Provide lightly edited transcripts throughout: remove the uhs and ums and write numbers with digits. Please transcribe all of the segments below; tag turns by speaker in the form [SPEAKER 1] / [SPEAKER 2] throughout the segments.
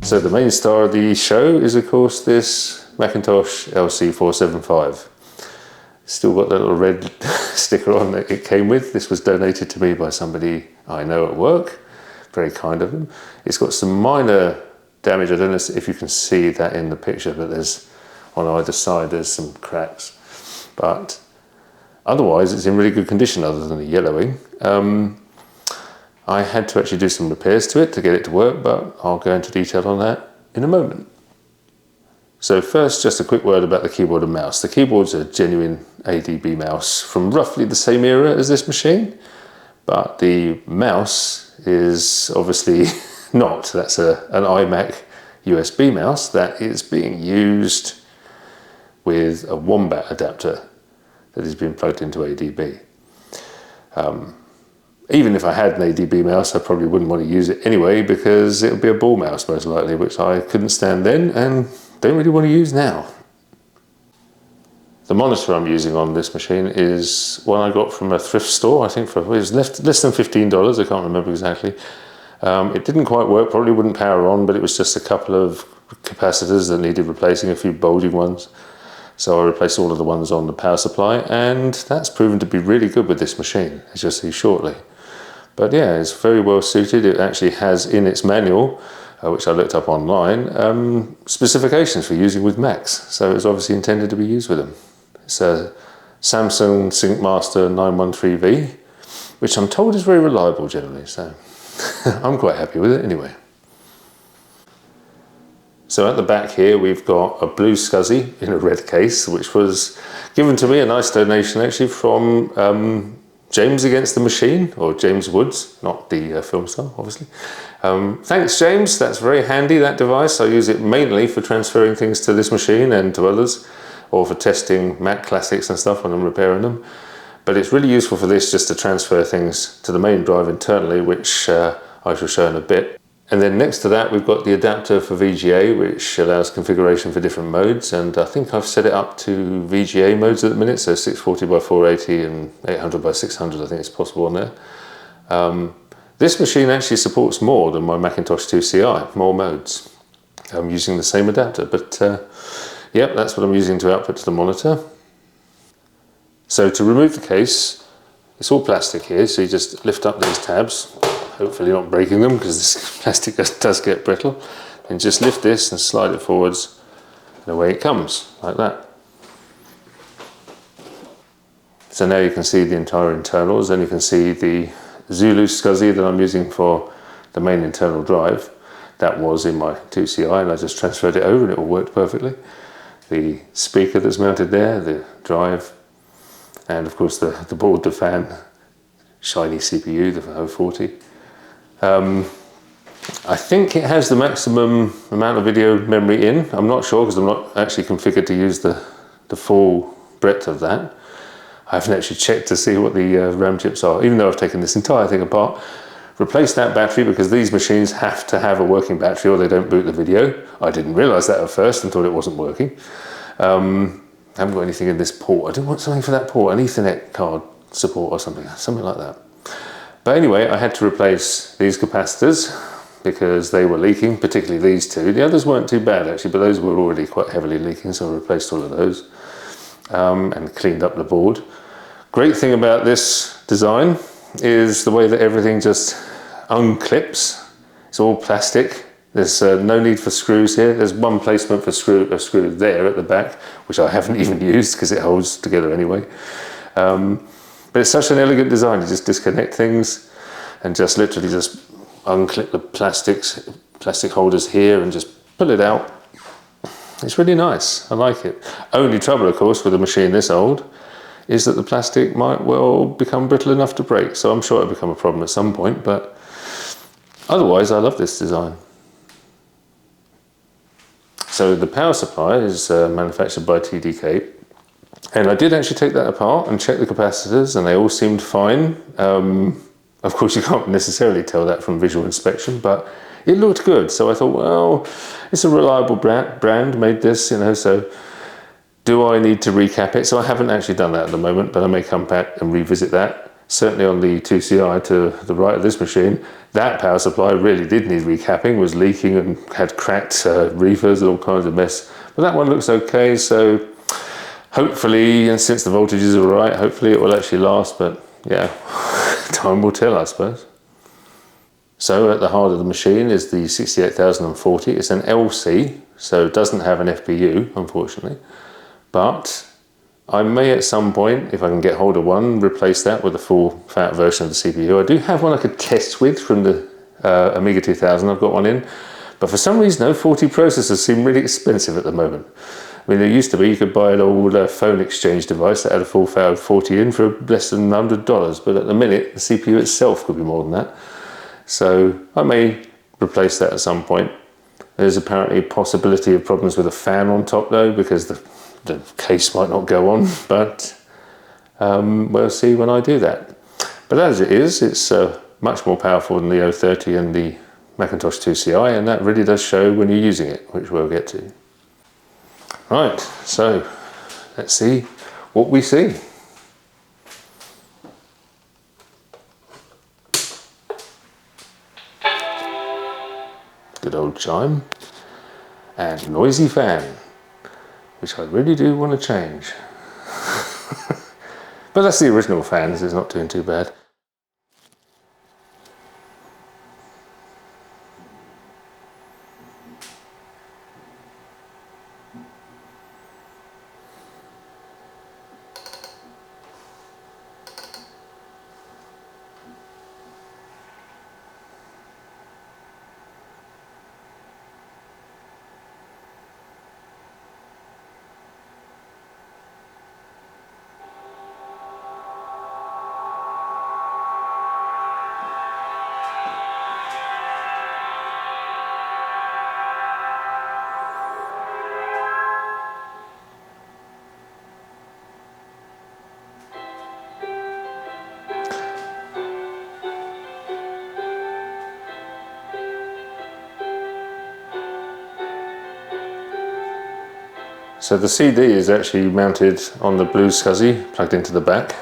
[SPEAKER 1] So the main star of the show is of course this Macintosh LC 475. Still got that little red sticker on that it came with. This was donated to me by somebody I know at work. Very kind of them. It's got some minor damage. I don't know if you can see that in the picture, but there's on either side there's some cracks. But otherwise it's in really good condition other than the yellowing. I had to actually do some repairs to it to get it to work, but I'll go into detail on that in a moment. So first, just a quick word about the keyboard and mouse. The keyboard's a genuine ADB mouse from roughly the same era as this machine, but the mouse is obviously not. That's an iMac USB mouse that is being used with a Wombat adapter that is being plugged into ADB. Even if I had an ADB mouse, I probably wouldn't want to use it anyway because it would be a ball mouse most likely, which I couldn't stand then and don't really want to use now. The monitor I'm using on this machine is one I got from a thrift store. I think it was less than $15, I can't remember exactly. It didn't quite work, probably wouldn't power on, but it was just a couple of capacitors that needed replacing, a few bulging ones. So I replaced all of the ones on the power supply, and that's proven to be really good with this machine, as you'll see shortly. But yeah, it's very well suited. It actually has in its manual, which I looked up online, specifications for using with Macs. So it's obviously intended to be used with them. It's a Samsung SyncMaster 913V, which I'm told is very reliable generally, so I'm quite happy with it anyway. So at the back here we've got a blue SCSI in a red case, which was given to me, a nice donation actually, from James Against the Machine, or James Woods, not the film star obviously. Thanks James, that's very handy, that device. I use it mainly for transferring things to this machine and to others, or for testing Mac classics and stuff when I'm repairing them. But it's really useful for this, just to transfer things to the main drive internally, which I shall show in a bit. And then next to that we've got the adapter for VGA, which allows configuration for different modes, and I think I've set it up to VGA modes at the minute, so 640 by 480 and 800 by 600 I think it's possible on there. This machine actually supports more than my Macintosh 2CI, more modes. I'm using the same adapter, but yep, that's what I'm using to output to the monitor. So to remove the case, it's all plastic here, so you just lift up these tabs, hopefully not breaking them because this plastic does get brittle, and just lift this and slide it forwards and away it comes, like that. So now you can see the entire internals, and you can see the Zulu SCSI that I'm using for the main internal drive. That was in my 2CI and I just transferred it over and it all worked perfectly. The speaker that's mounted there, the drive, and of course the board, the fan, shiny CPU, the 040. I think it has the maximum amount of video memory in. I'm not sure because I'm not actually configured to use the full breadth of that. I haven't actually checked to see what the RAM chips are, even though I've taken this entire thing apart. Replaced that battery because these machines have to have a working battery or they don't boot the video. I didn't realise that at first and thought it wasn't working. I haven't got anything in this port. I do want something for that port, an Ethernet card support or something like that. But anyway, I had to replace these capacitors because they were leaking, particularly these two. The others weren't too bad actually, but those were already quite heavily leaking, so I replaced all of those and cleaned up the board. Great thing about this design is the way that everything just unclips. It's all plastic. There's no need for screws here. There's one placement for a screw there at the back, which I haven't even used because it holds together anyway. But it's such an elegant design. You just disconnect things and just literally just unclip the plastic holders here and just pull it out. It's really nice. I like it. Only trouble, of course, with a machine this old is that the plastic might well become brittle enough to break. So I'm sure it'll become a problem at some point, but otherwise I love this design. So the power supply is manufactured by TDK. And I did actually take that apart and check the capacitors and they all seemed fine. Of course you can't necessarily tell that from visual inspection, but it looked good. So I thought, well, it's a reliable brand made this, you know, so do I need to recap it? So I haven't actually done that at the moment, but I may come back and revisit that. Certainly on the 2CI to the right of this machine That power supply really did need recapping, was leaking and had cracked reefers and all kinds of mess. But that one looks okay, so hopefully, and since the voltages are right, hopefully it will actually last, but yeah, time will tell, I suppose. So at the heart of the machine is the 68040. It's an LC, so it doesn't have an FPU, unfortunately. But I may at some point, if I can get hold of one, replace that with a full fat version of the CPU. I do have one I could test with from the Amiga 2000. I've got one in. But for some reason, 040 processors seem really expensive at the moment. I mean, there used to be, you could buy an old phone exchange device that had a full fat 40 in for less than $100. But at the minute, the CPU itself could be more than that. So I may replace that at some point. There's apparently a possibility of problems with a fan on top though, because the case might not go on, but we'll see when I do that. But as it is, it's much more powerful than the 030 and the Macintosh 2CI, and that really does show when you're using it, which we'll get to. Right, so let's see what we see. Good old chime and noisy fan, which I really do want to change. But that's the original fan, so it's not doing too bad. So the CD is actually mounted on the blue SCSI, plugged into the back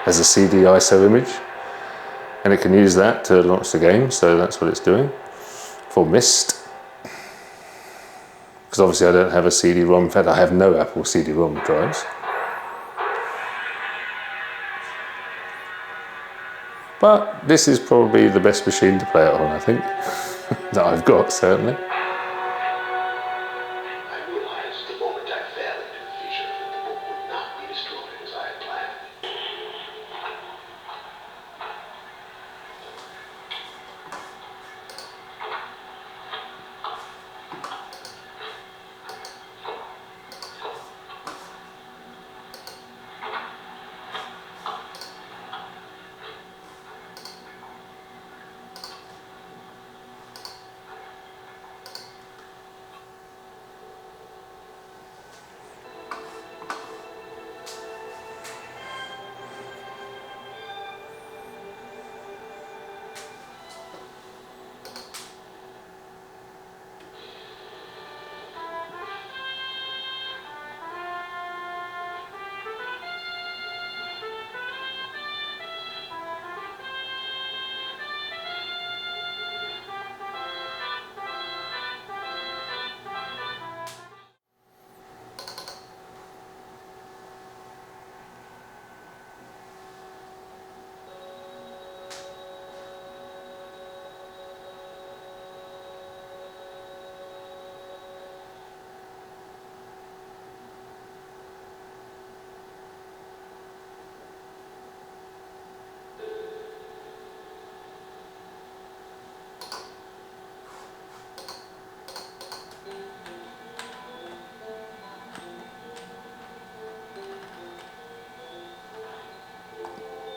[SPEAKER 1] as a CD ISO image, and it can use that to launch the game, so that's what it's doing for Myst. Because obviously I don't have a CD-ROM, in fact I have no Apple CD-ROM drives. But this is probably the best machine to play it on, I think, that I've got certainly.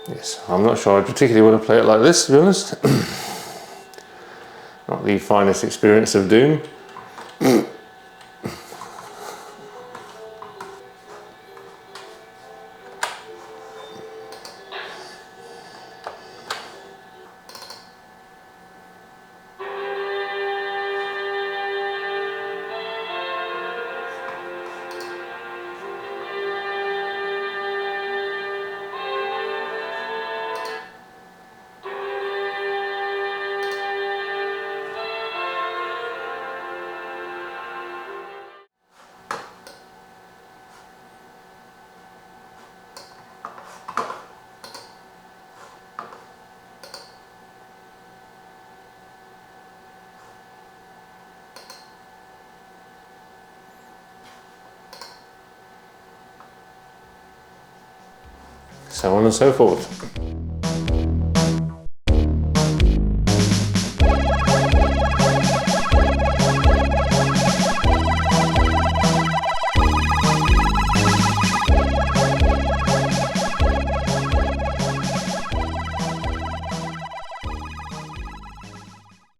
[SPEAKER 1] Yes, I'm not sure I particularly want to play it like this, to be honest. Not the finest experience of Doom. so on and so forth.